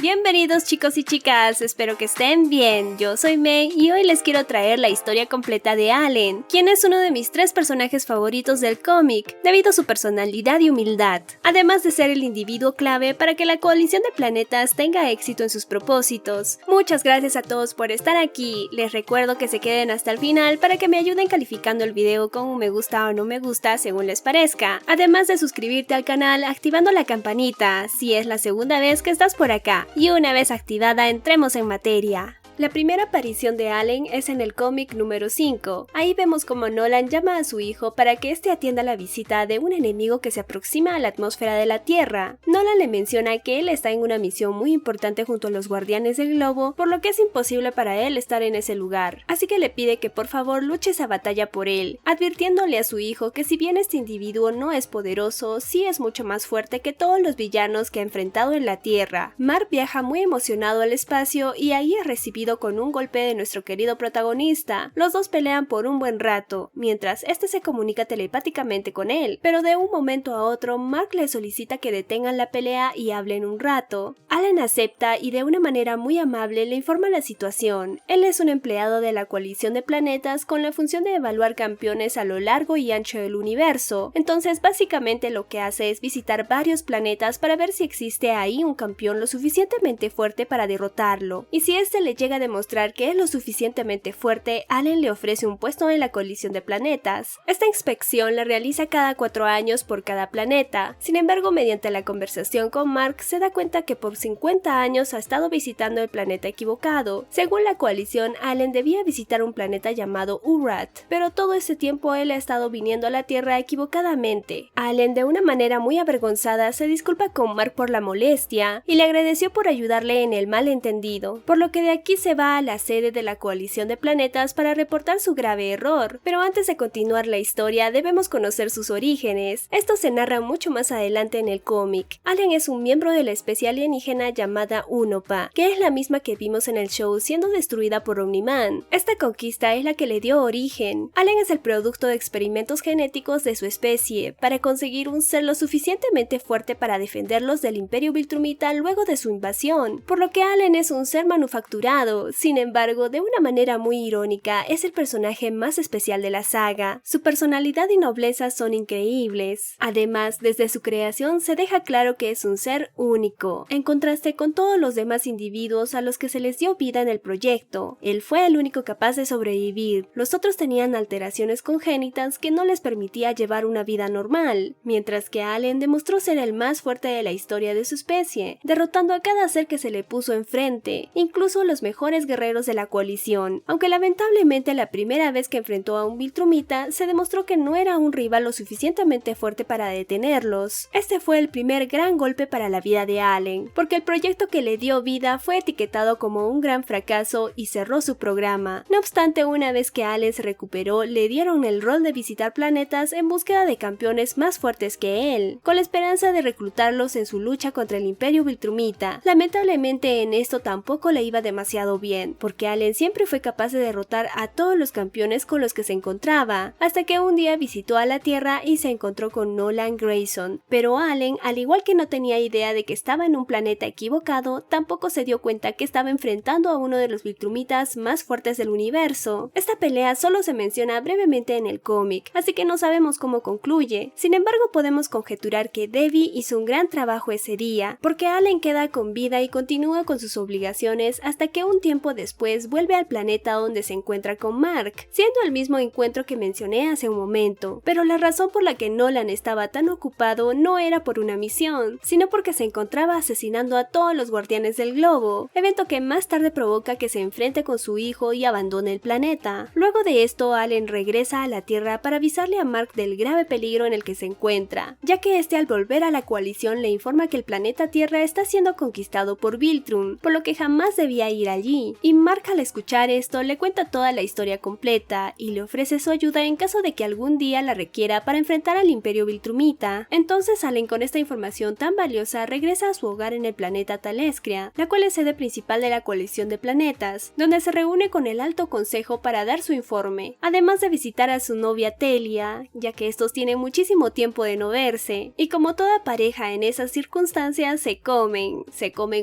Bienvenidos chicos y chicas, espero que estén bien. Yo soy Mei y hoy les quiero traer la historia completa de Allen, quien es uno de mis 3 personajes favoritos del cómic, debido a su personalidad y humildad, además de ser el individuo clave para que la coalición de planetas tenga éxito en sus propósitos. Muchas gracias a todos por estar aquí, les recuerdo que se queden hasta el final para que me ayuden calificando el video con un me gusta o no me gusta según les parezca, además de suscribirte al canal activando la campanita si es la segunda vez que estás por acá. Y una vez activada, entremos en materia. La primera aparición de Allen es en el cómic número 5. Ahí vemos como Nolan llama a su hijo para que éste atienda la visita de un enemigo que se aproxima a la atmósfera de la Tierra. Nolan le menciona que él está en una misión muy importante junto a los guardianes del globo, por lo que es imposible para él estar en ese lugar. Así que le pide que por favor luche esa batalla por él, advirtiéndole a su hijo que si bien este individuo no es poderoso, sí es mucho más fuerte que todos los villanos que ha enfrentado en la Tierra. Mark viaja muy emocionado al espacio y ahí es recibido con un golpe de nuestro querido protagonista. Los dos pelean por un buen rato, mientras este se comunica telepáticamente con él, pero de un momento a otro Mark le solicita que detengan la pelea y hablen un rato. Allen acepta y de una manera muy amable le informa la situación. Él es un empleado de la coalición de planetas con la función de evaluar campeones a lo largo y ancho del universo, entonces básicamente lo que hace es visitar varios planetas para ver si existe ahí un campeón lo suficientemente fuerte para derrotarlo, y si este le llega a demostrar que es lo suficientemente fuerte, Allen le ofrece un puesto en la coalición de planetas. Esta inspección la realiza cada 4 años por cada planeta. Sin embargo, mediante la conversación con Mark se da cuenta que por 50 años ha estado visitando el planeta equivocado. Según la coalición, Allen debía visitar un planeta llamado Urat, pero todo ese tiempo él ha estado viniendo a la Tierra equivocadamente. Allen, de una manera muy avergonzada, se disculpa con Mark por la molestia y le agradeció por ayudarle en el malentendido, por lo que de aquí se va a la sede de la coalición de planetas para reportar su grave error. Pero antes de continuar la historia debemos conocer sus orígenes. Esto se narra mucho más adelante en el cómic. Allen es un miembro de la especie alienígena llamada Unopa, que es la misma que vimos en el show siendo destruida por Omni-Man. Esta conquista es la que le dio origen. Allen es el producto de experimentos genéticos de su especie para conseguir un ser lo suficientemente fuerte para defenderlos del Imperio Viltrumita luego de su invasión, por lo que Allen es un ser manufacturado. Sin embargo, de una manera muy irónica, es el personaje más especial de la saga. Su personalidad y nobleza son increíbles. Además, desde su creación se deja claro que es un ser único, en contraste con todos los demás individuos a los que se les dio vida en el proyecto. Él fue el único capaz de sobrevivir. Los otros tenían alteraciones congénitas que no les permitía llevar una vida normal, mientras que Allen demostró ser el más fuerte de la historia de su especie, derrotando a cada ser que se le puso enfrente, incluso los mejores guerreros de la coalición, aunque lamentablemente la primera vez que enfrentó a un Viltrumita se demostró que no era un rival lo suficientemente fuerte para detenerlos. Este fue el primer gran golpe para la vida de Allen, porque el proyecto que le dio vida fue etiquetado como un gran fracaso y cerró su programa. No obstante, una vez que Allen se recuperó, le dieron el rol de visitar planetas en búsqueda de campeones más fuertes que él, con la esperanza de reclutarlos en su lucha contra el Imperio Viltrumita. Lamentablemente en esto tampoco le iba demasiado bien, porque Allen siempre fue capaz de derrotar a todos los campeones con los que se encontraba, hasta que un día visitó a la Tierra y se encontró con Nolan Grayson. Pero Allen, al igual que no tenía idea de que estaba en un planeta equivocado, tampoco se dio cuenta que estaba enfrentando a uno de los Viltrumitas más fuertes del universo. Esta pelea solo se menciona brevemente en el cómic, así que no sabemos cómo concluye. Sin embargo, podemos conjeturar que Debbie hizo un gran trabajo ese día, porque Allen queda con vida y continúa con sus obligaciones hasta que un tiempo después vuelve al planeta donde se encuentra con Mark, siendo el mismo encuentro que mencioné hace un momento. Pero la razón por la que Nolan estaba tan ocupado no era por una misión, sino porque se encontraba asesinando a todos los guardianes del globo, evento que más tarde provoca que se enfrente con su hijo y abandone el planeta. Luego de esto, Allen regresa a la Tierra para avisarle a Mark del grave peligro en el que se encuentra, ya que este al volver a la coalición le informa que el planeta Tierra está siendo conquistado por Viltrum, por lo que jamás debía ir allí. allí, y Mark al escuchar esto le cuenta toda la historia completa y le ofrece su ayuda en caso de que algún día la requiera para enfrentar al Imperio Viltrumita. Entonces Allen, con esta información tan valiosa, regresa a su hogar en el planeta Talescria, la cual es sede principal de la coalición de planetas, donde se reúne con el Alto Consejo para dar su informe, además de visitar a su novia Telia, ya que estos tienen muchísimo tiempo de no verse, y como toda pareja en esas circunstancias se comen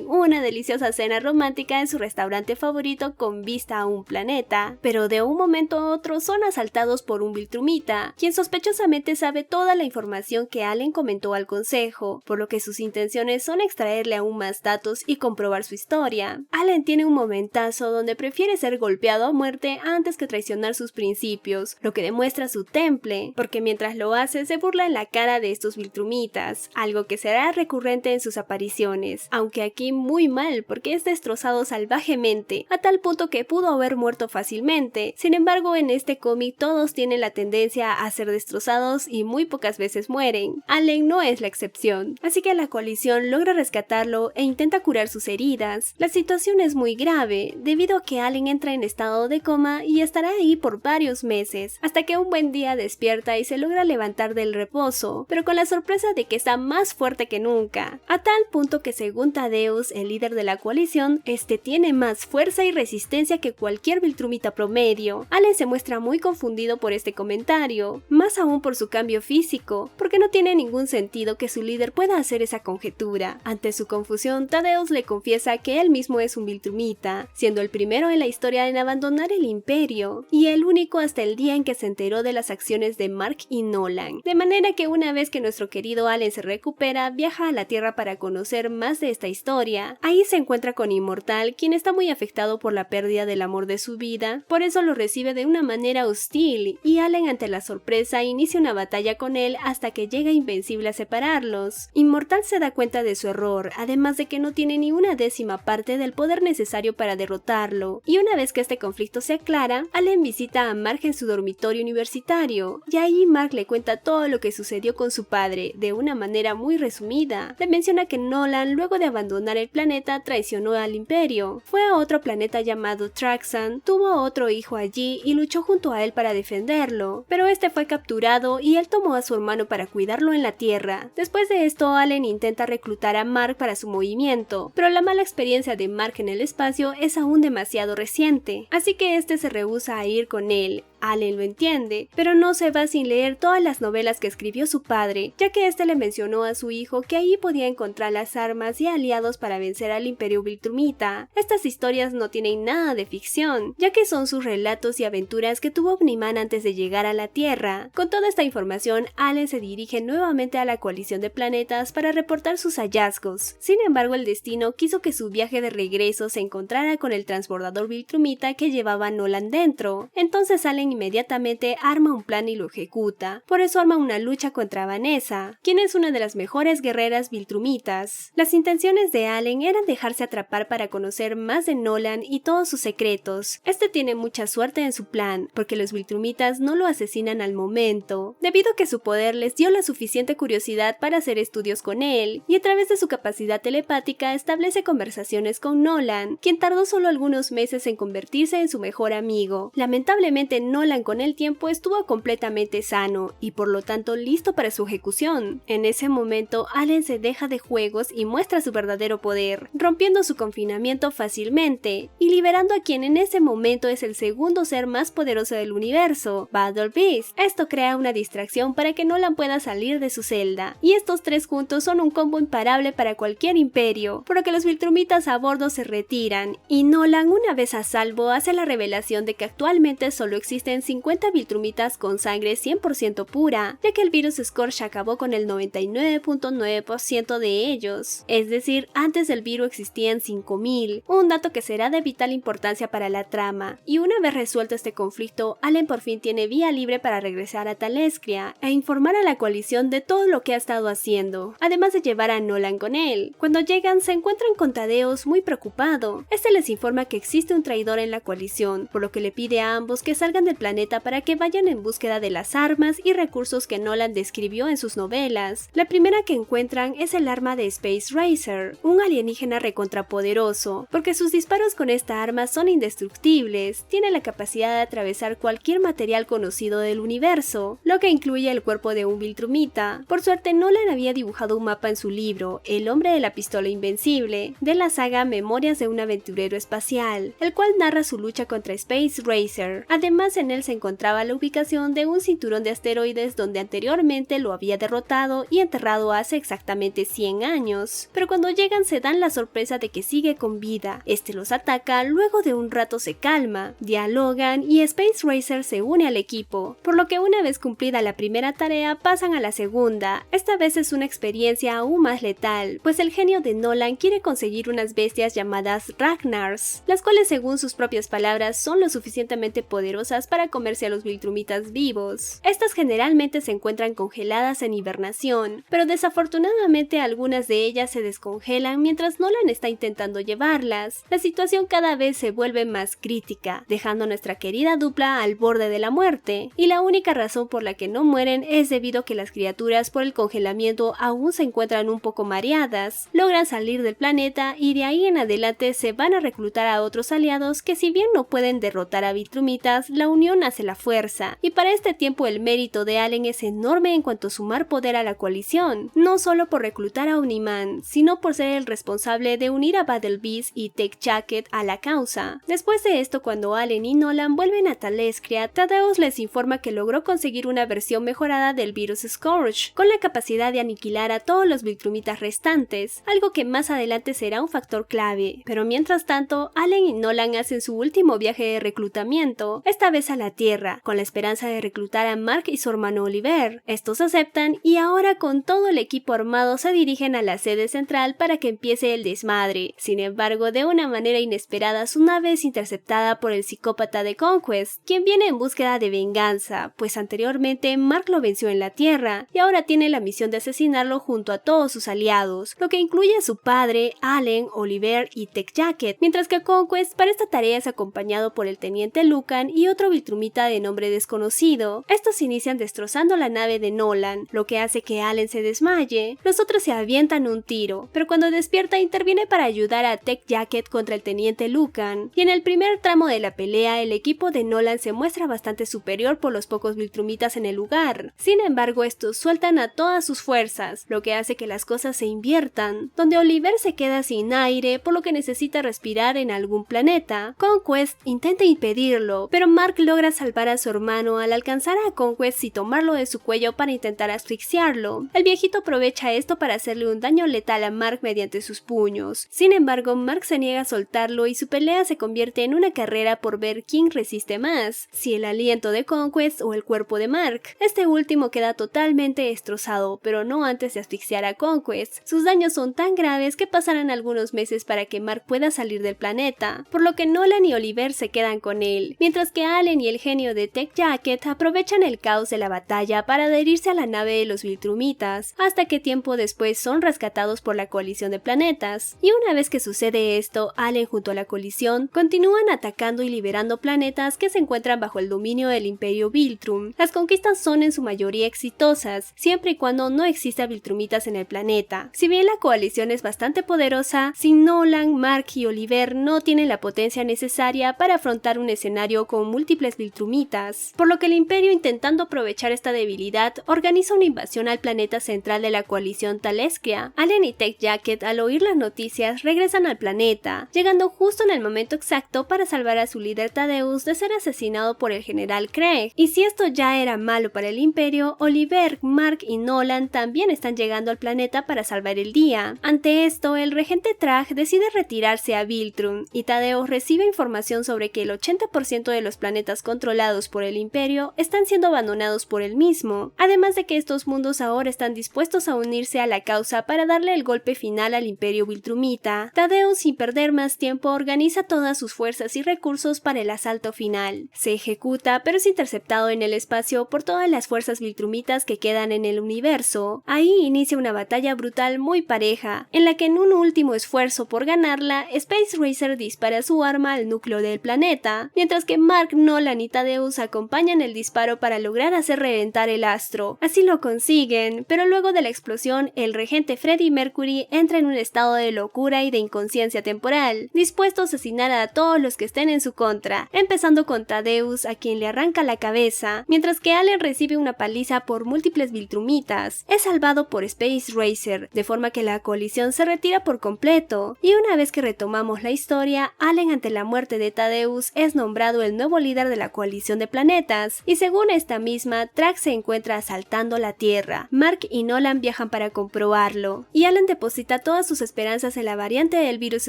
una deliciosa cena romántica en su restaurante favorito con vista a un planeta, pero de un momento a otro son asaltados por un Viltrumita, quien sospechosamente sabe toda la información que Allen comentó al consejo, por lo que sus intenciones son extraerle aún más datos y comprobar su historia. Allen tiene un momentazo donde prefiere ser golpeado a muerte antes que traicionar sus principios, lo que demuestra su temple, porque mientras lo hace se burla en la cara de estos Viltrumitas, algo que será recurrente en sus apariciones, aunque aquí muy mal porque es destrozado salvajemente, a tal punto que pudo haber muerto fácilmente. Sin embargo, en este cómic todos tienen la tendencia a ser destrozados y muy pocas veces mueren. Allen no es la excepción, así que la coalición logra rescatarlo e intenta curar sus heridas. La situación es muy grave, debido a que Allen entra en estado de coma y estará ahí por varios meses, hasta que un buen día despierta y se logra levantar del reposo, pero con la sorpresa de que está más fuerte que nunca, a tal punto que según Thaddeus, el líder de la coalición, este tiene más fuerza y resistencia que cualquier Viltrumita promedio. Allen se muestra muy confundido por este comentario, más aún por su cambio físico, porque no tiene ningún sentido que su líder pueda hacer esa conjetura. Ante su confusión, Thaddeus le confiesa que él mismo es un Viltrumita, siendo el primero en la historia en abandonar el imperio, y el único hasta el día en que se enteró de las acciones de Mark y Nolan. De manera que una vez que nuestro querido Allen se recupera, viaja a la Tierra para conocer más de esta historia. Ahí se encuentra con Inmortal, quien está muy afectado por la pérdida del amor de su vida, por eso lo recibe de una manera hostil, y Allen, ante la sorpresa, inicia una batalla con él hasta que llega Invencible a separarlos. Inmortal se da cuenta de su error, además de que no tiene ni una décima parte del poder necesario para derrotarlo, y una vez que este conflicto se aclara, Allen visita a Mark en su dormitorio universitario, y ahí Mark le cuenta todo lo que sucedió con su padre, de una manera muy resumida. Le menciona que Nolan, luego de abandonar el planeta, traicionó al imperio, fue a otro planeta llamado Traxxan, tuvo otro hijo allí y luchó junto a él para defenderlo, pero este fue capturado y él tomó a su hermano para cuidarlo en la Tierra. Después de esto, Allen intenta reclutar a Mark para su movimiento, pero la mala experiencia de Mark en el espacio es aún demasiado reciente, así que este se rehúsa a ir con él. Allen lo entiende, pero no se va sin leer todas las novelas que escribió su padre, ya que este le mencionó a su hijo que ahí podía encontrar las armas y aliados para vencer al Imperio Viltrumita. Estas historias no tienen nada de ficción, ya que son sus relatos y aventuras que tuvo Omniman antes de llegar a la Tierra. Con toda esta información, Allen se dirige nuevamente a la coalición de planetas para reportar sus hallazgos. Sin embargo, el destino quiso que su viaje de regreso se encontrara con el transbordador Viltrumita que llevaba Nolan dentro. Entonces Allen inmediatamente arma un plan y lo ejecuta. Por eso arma una lucha contra Vanessa, quien es una de las mejores guerreras Viltrumitas. Las intenciones de Allen eran dejarse atrapar para conocer más de Nolan y todos sus secretos. Este tiene mucha suerte en su plan, porque los Viltrumitas no lo asesinan al momento, debido a que su poder les dio la suficiente curiosidad para hacer estudios con él, y a través de su capacidad telepática establece conversaciones con Nolan, quien tardó solo algunos meses en convertirse en su mejor amigo. Lamentablemente Nolan con el tiempo estuvo completamente sano y por lo tanto listo para su ejecución. En ese momento Allen se deja de juegos y muestra su verdadero poder, rompiendo su confinamiento fácilmente y liberando a quien en ese momento es el segundo ser más poderoso del universo, Battle Beast. Esto crea una distracción para que Nolan pueda salir de su celda, y estos tres juntos son un combo imparable para cualquier imperio, por lo que los Viltrumitas a bordo se retiran, y Nolan, una vez a salvo, hace la revelación de que actualmente solo existen 50 Viltrumitas con sangre 100% pura, ya que el virus Scorch acabó con el 99.9% de ellos, es decir, antes del virus existían 5000, un dato que será de vital importancia para la trama, y una vez resuelto este conflicto, Allen por fin tiene vía libre para regresar a Talescria e informar a la coalición de todo lo que ha estado haciendo, además de llevar a Nolan con él. Cuando llegan se encuentran con Thaddeus muy preocupado. Este les informa que existe un traidor en la coalición, por lo que le pide a ambos que salgan de del planeta para que vayan en búsqueda de las armas y recursos que Nolan describió en sus novelas. La primera que encuentran es el arma de Space Racer, un alienígena recontrapoderoso, porque sus disparos con esta arma son indestructibles, tiene la capacidad de atravesar cualquier material conocido del universo, lo que incluye el cuerpo de un Viltrumita. Por suerte, Nolan había dibujado un mapa en su libro, El hombre de la pistola invencible, de la saga Memorias de un aventurero espacial, el cual narra su lucha contra Space Racer. Además, en él se encontraba la ubicación de un cinturón de asteroides donde anteriormente lo había derrotado y enterrado hace exactamente 100 años. Pero cuando llegan se dan la sorpresa de que sigue con vida. Este los ataca, luego de un rato se calma, dialogan y Space Racer se une al equipo, por lo que una vez cumplida la primera tarea pasan a la segunda. Esta vez es una experiencia aún más letal, pues el genio de Nolan quiere conseguir unas bestias llamadas Ragnars, las cuales según sus propias palabras son lo suficientemente poderosas para comerse a los Viltrumitas vivos. Estas generalmente se encuentran congeladas en hibernación, pero desafortunadamente algunas de ellas se descongelan mientras Nolan está intentando llevarlas. La situación cada vez se vuelve más crítica, dejando a nuestra querida dupla al borde de la muerte, y la única razón por la que no mueren es debido a que las criaturas por el congelamiento aún se encuentran un poco mareadas, logran salir del planeta y de ahí en adelante se van a reclutar a otros aliados que si bien no pueden derrotar a Viltrumitas, la unión hace la fuerza, y para este tiempo el mérito de Allen es enorme en cuanto a sumar poder a la coalición, no solo por reclutar a Omni-Man, sino por ser el responsable de unir a Battle Beast y Tech Jacket a la causa. Después de esto, cuando Allen y Nolan vuelven a Talescria, Thaddeus les informa que logró conseguir una versión mejorada del virus Scourge, con la capacidad de aniquilar a todos los Viltrumitas restantes, algo que más adelante será un factor clave. Pero mientras tanto, Allen y Nolan hacen su último viaje de reclutamiento, esta vez a la Tierra, con la esperanza de reclutar a Mark y su hermano Oliver. Estos aceptan y ahora con todo el equipo armado se dirigen a la sede central para que empiece el desmadre. Sin embargo, de una manera inesperada, su nave es interceptada por el psicópata de Conquest, quien viene en búsqueda de venganza, pues anteriormente Mark lo venció en la Tierra y ahora tiene la misión de asesinarlo junto a todos sus aliados, lo que incluye a su padre, Allen, Oliver y Tech Jacket, mientras que Conquest para esta tarea es acompañado por el teniente Lucan y otro Viltrumita de nombre desconocido. Estos inician destrozando la nave de Nolan, lo que hace que Allen se desmaye. Los otros se avientan un tiro, pero cuando despierta interviene para ayudar a Tech Jacket contra el teniente Lucan, y en el primer tramo de la pelea el equipo de Nolan se muestra bastante superior por los pocos Viltrumitas en el lugar. Sin embargo, estos sueltan a todas sus fuerzas, lo que hace que las cosas se inviertan, donde Oliver se queda sin aire por lo que necesita respirar en algún planeta. Conquest intenta impedirlo, pero Mark logra salvar a su hermano al alcanzar a Conquest y tomarlo de su cuello para intentar asfixiarlo. El viejito aprovecha esto para hacerle un daño letal a Mark mediante sus puños. Sin embargo, Mark se niega a soltarlo y su pelea se convierte en una carrera por ver quién resiste más, si el aliento de Conquest o el cuerpo de Mark. Este último queda totalmente destrozado, pero no antes de asfixiar a Conquest. Sus daños son tan graves que pasarán algunos meses para que Mark pueda salir del planeta, por lo que Nolan y Oliver se quedan con él, mientras que Allen y el genio de Tech Jacket aprovechan el caos de la batalla para adherirse a la nave de los Viltrumitas, hasta que tiempo después son rescatados por la coalición de planetas. Y una vez que sucede esto, Allen junto a la coalición continúan atacando y liberando planetas que se encuentran bajo el dominio del Imperio Viltrum. Las conquistas son en su mayoría exitosas, siempre y cuando no exista Viltrumitas en el planeta. Si bien la coalición es bastante poderosa, sin Nolan, Mark y Oliver no tienen la potencia necesaria para afrontar un escenario con múltiples Viltrumitas, por lo que el Imperio, intentando aprovechar esta debilidad, organiza una invasión al planeta central de la coalición Talescria. Allen y Tech Jacket, al oír las noticias, regresan al planeta, llegando justo en el momento exacto para salvar a su líder Thaddeus de ser asesinado por el general Craig. Y si esto ya era malo para el Imperio, Oliver, Mark y Nolan también están llegando al planeta para salvar el día. Ante esto, el regente Trag decide retirarse a Viltrum, y Thaddeus recibe información sobre que el 80% de los planetas controlados por el Imperio están siendo abandonados por él mismo, además de que estos mundos ahora están dispuestos a unirse a la causa para darle el golpe final al Imperio Viltrumita. Thaddeus, sin perder más tiempo, organiza todas sus fuerzas y recursos para el asalto final. Se ejecuta, pero es interceptado en el espacio por todas las fuerzas Viltrumitas que quedan en el universo. Ahí inicia una batalla brutal muy pareja, en la que en un último esfuerzo por ganarla, Space Racer dispara su arma al núcleo del planeta, mientras que Mark, Nolan Nolan y Thaddeus acompañan el disparo para lograr hacer reventar el astro. Así lo consiguen, pero luego de la explosión, el regente Freddie Mercury entra en un estado de locura y de inconsciencia temporal, dispuesto a asesinar a todos los que estén en su contra, empezando con Thaddeus, a quien le arranca la cabeza, mientras que Allen recibe una paliza por múltiples Viltrumitas. Es salvado por Space Racer, de forma que la coalición se retira por completo, y una vez que retomamos la historia, Allen, ante la muerte de Thaddeus, es nombrado el nuevo líder de la coalición de planetas, y según esta misma, Trax se encuentra asaltando la Tierra. Mark y Nolan viajan para comprobarlo, y Allen deposita todas sus esperanzas en la variante del virus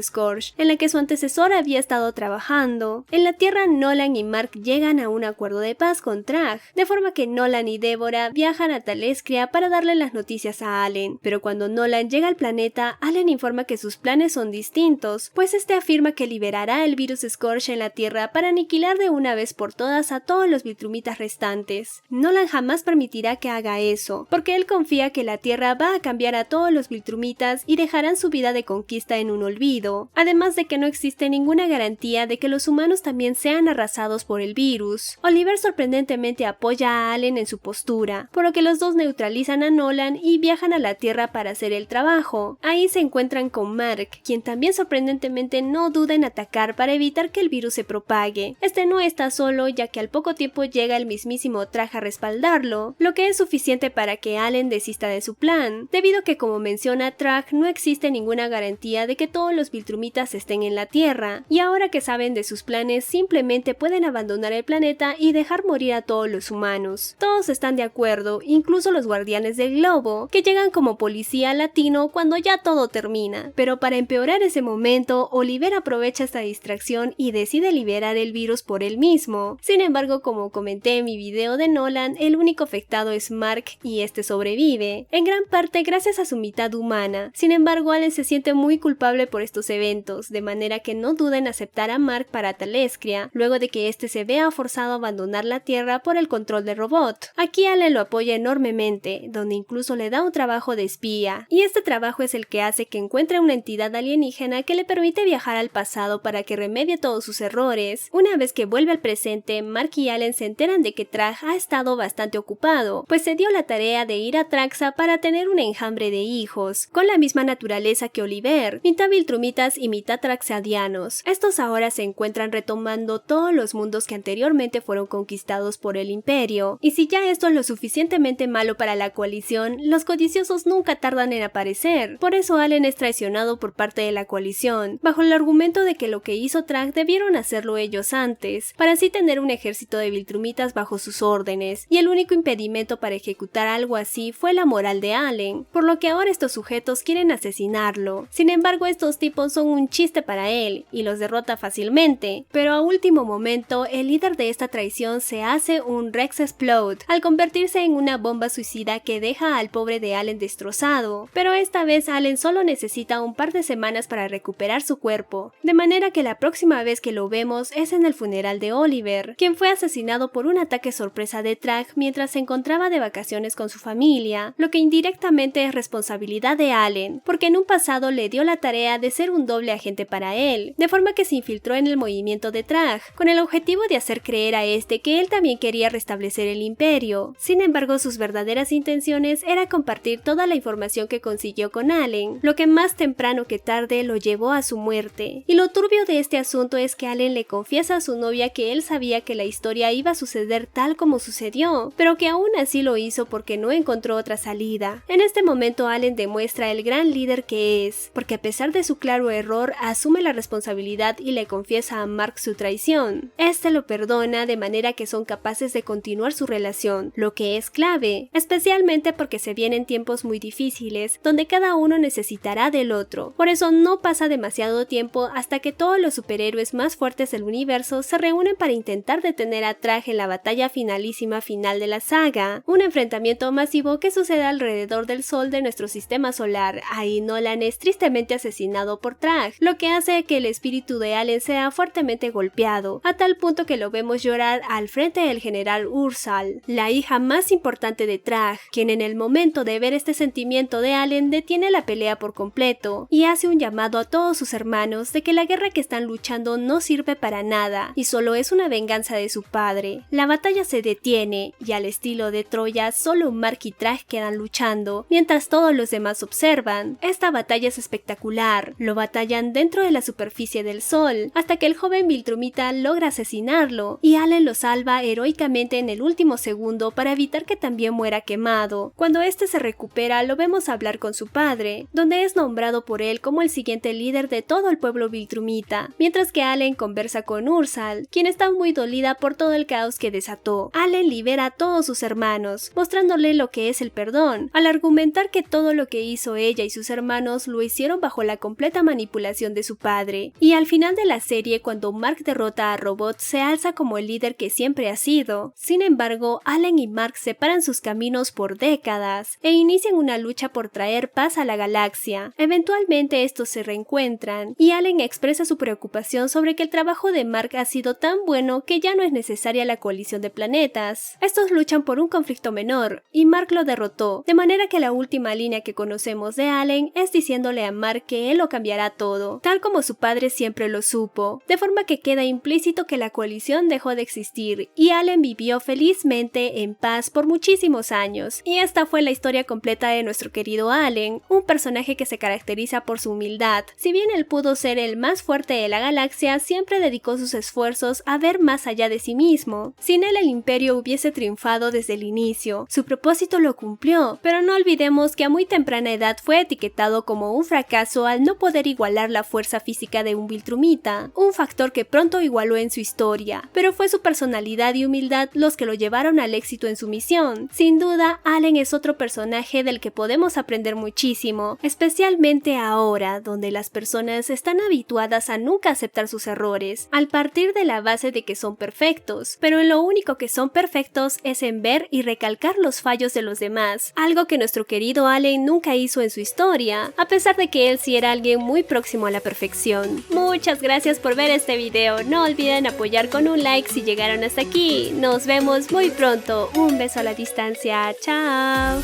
Scourge, en la que su antecesor había estado trabajando. En la Tierra, Nolan y Mark llegan a un acuerdo de paz con Trag, de forma que Nolan y Deborah viajan a Talescria para darle las noticias a Allen, pero cuando Nolan llega al planeta, Allen informa que sus planes son distintos, pues este afirma que liberará el virus Scourge en la Tierra para aniquilar de una vez por todas a todos los Viltrumitas restantes. Nolan jamás permitirá que haga eso, porque él confía que la Tierra va a cambiar a todos los Viltrumitas y dejarán su vida de conquista en un olvido, además de que no existe ninguna garantía de que los humanos también sean arrasados por el virus. Oliver sorprendentemente apoya a Allen en su postura, por lo que los dos neutralizan a Nolan y viajan a la Tierra para hacer el trabajo. Ahí se encuentran con Mark, quien también sorprendentemente no duda en atacar para evitar que el virus se propague. Este no está solo, ya que al poco tiempo llega el mismísimo Trag a respaldarlo, lo que es suficiente para que Allen desista de su plan, debido a que, como menciona Trag, no existe ninguna garantía de que todos los Viltrumitas estén en la Tierra, y ahora que saben de sus planes simplemente pueden abandonar el planeta y dejar morir a todos los humanos. Todos están de acuerdo, incluso los guardianes del globo, que llegan como policía latino cuando ya todo termina, pero para empeorar ese momento, Oliver aprovecha esta distracción y decide liberar el virus por él mismo. Sin embargo, como comenté en mi video de Nolan, el único afectado es Mark y este sobrevive, en gran parte gracias a su mitad humana. Sin embargo, Allen se siente muy culpable por estos eventos, de manera que no duda en aceptar a Mark para Talescria, luego de que este se vea forzado a abandonar la Tierra por el control del robot. Aquí Allen lo apoya enormemente, donde incluso le da un trabajo de espía, y este trabajo es el que hace que encuentre una entidad alienígena que le permite viajar al pasado para que remedie todos sus errores. Una vez que vuelve al presente, Mark y Allen se enteran de que Trag ha estado bastante ocupado, pues se dio la tarea de ir a Traxa para tener un enjambre de hijos, con la misma naturaleza que Oliver, mitad Viltrumitas y mitad traxadianos. Estos ahora se encuentran retomando todos los mundos que anteriormente fueron conquistados por el Imperio, y si ya esto es lo suficientemente malo para la coalición, los codiciosos nunca tardan en aparecer. Por eso Allen es traicionado por parte de la coalición, bajo el argumento de que lo que hizo Trag debieron hacerlo ellos antes, para así tener un ejército de Viltrumitas bajo sus órdenes, y el único impedimento para ejecutar algo así fue la moral de Allen, por lo que ahora estos sujetos quieren asesinarlo. Sin embargo, estos tipos son un chiste para él, y los derrota fácilmente, pero a último momento, el líder de esta traición se hace un Rex Explode, al convertirse en una bomba suicida que deja al pobre de Allen destrozado, pero esta vez Allen solo necesita un par de semanas para recuperar su cuerpo, de manera que la próxima vez que lo vemos es en el funeral de Oliver, quien fue asesinado por un ataque sorpresa de Trag mientras se encontraba de vacaciones con su familia, lo que indirectamente es responsabilidad de Allen, porque en un pasado le dio la tarea de ser un doble agente para él, de forma que se infiltró en el movimiento de Trag, con el objetivo de hacer creer a este que él también quería restablecer el imperio. Sin embargo, sus verdaderas intenciones era compartir toda la información que consiguió con Allen, lo que más temprano que tarde lo llevó a su muerte. Y lo turbio de este asunto es que Allen le confiesa a su novia que él sabía que la historia iba a suceder tal como sucedió, pero que aún así lo hizo porque no encontró otra salida. En este momento Allen demuestra el gran líder que es, porque a pesar de su claro error, asume la responsabilidad y le confiesa a Mark su traición. Este lo perdona, de manera que son capaces de continuar su relación, lo que es clave, especialmente porque se vienen tiempos muy difíciles, donde cada uno necesitará del otro. Por eso no pasa demasiado tiempo hasta que todos los superhéroes más fuertes del universo se reúnen para intentar detener a Trag en la batalla finalísima final de la saga, un enfrentamiento masivo que sucede alrededor del sol de nuestro sistema solar. Ahí Nolan es tristemente asesinado por Trag, lo que hace que el espíritu de Allen sea fuertemente golpeado, a tal punto que lo vemos llorar al frente del general Ursal, la hija más importante de Trag, quien en el momento de ver este sentimiento de Allen detiene la pelea por completo y hace un llamado a todos sus hermanos de que la guerra que están luchando no sirve para nada y solo es una una venganza de su padre. La batalla se detiene y al estilo de Troya solo Mark y Traj quedan luchando, mientras todos los demás observan. Esta batalla es espectacular, lo batallan dentro de la superficie del sol, hasta que el joven Viltrumita logra asesinarlo, y Allen lo salva heroicamente en el último segundo para evitar que también muera quemado. Cuando este se recupera lo vemos hablar con su padre, donde es nombrado por él como el siguiente líder de todo el pueblo Viltrumita, mientras que Allen conversa con Ursal, quien está muy dolida por todo el caos que desató. Allen libera a todos sus hermanos, mostrándole lo que es el perdón, al argumentar que todo lo que hizo ella y sus hermanos lo hicieron bajo la completa manipulación de su padre. Y al final de la serie, cuando Mark derrota a Robot, se alza como el líder que siempre ha sido. Sin embargo, Allen y Mark separan sus caminos por décadas e inician una lucha por traer paz a la galaxia. Eventualmente estos se reencuentran y Allen expresa su preocupación sobre que el trabajo de Mark ha sido tan bueno que ya no es necesaria la colisión de planetas. Estos luchan por un conflicto menor y Mark lo derrotó, de manera que la última línea que conocemos de Allen es diciéndole a Mark que él lo cambiará todo, tal como su padre siempre lo supo, de forma que queda implícito que la coalición dejó de existir y Allen vivió felizmente en paz por muchísimos años. Y esta fue la historia completa de nuestro querido Allen, un personaje que se caracteriza por su humildad. Si bien él pudo ser el más fuerte de la galaxia, siempre dedicó sus esfuerzos a ver más allá de sí mismo. Sin él el imperio hubiese triunfado desde el inicio, su propósito lo cumplió, pero no olvidemos que a muy temprana edad fue etiquetado como un fracaso al no poder igualar la fuerza física de un Viltrumita, un factor que pronto igualó en su historia, pero fue su personalidad y humildad los que lo llevaron al éxito en su misión. Sin duda, Allen es otro personaje del que podemos aprender muchísimo, especialmente ahora, donde las personas están habituadas a nunca aceptar sus errores, al partir de la base de que son perfectos, pero en lo único que son perfectos es en ver y recalcar los fallos de los demás, algo que nuestro querido Allen nunca hizo en su historia, a pesar de que él sí era alguien muy próximo a la perfección. Muchas gracias por ver este video, no olviden apoyar con un like si llegaron hasta aquí. Nos vemos muy pronto, un beso a la distancia, chao.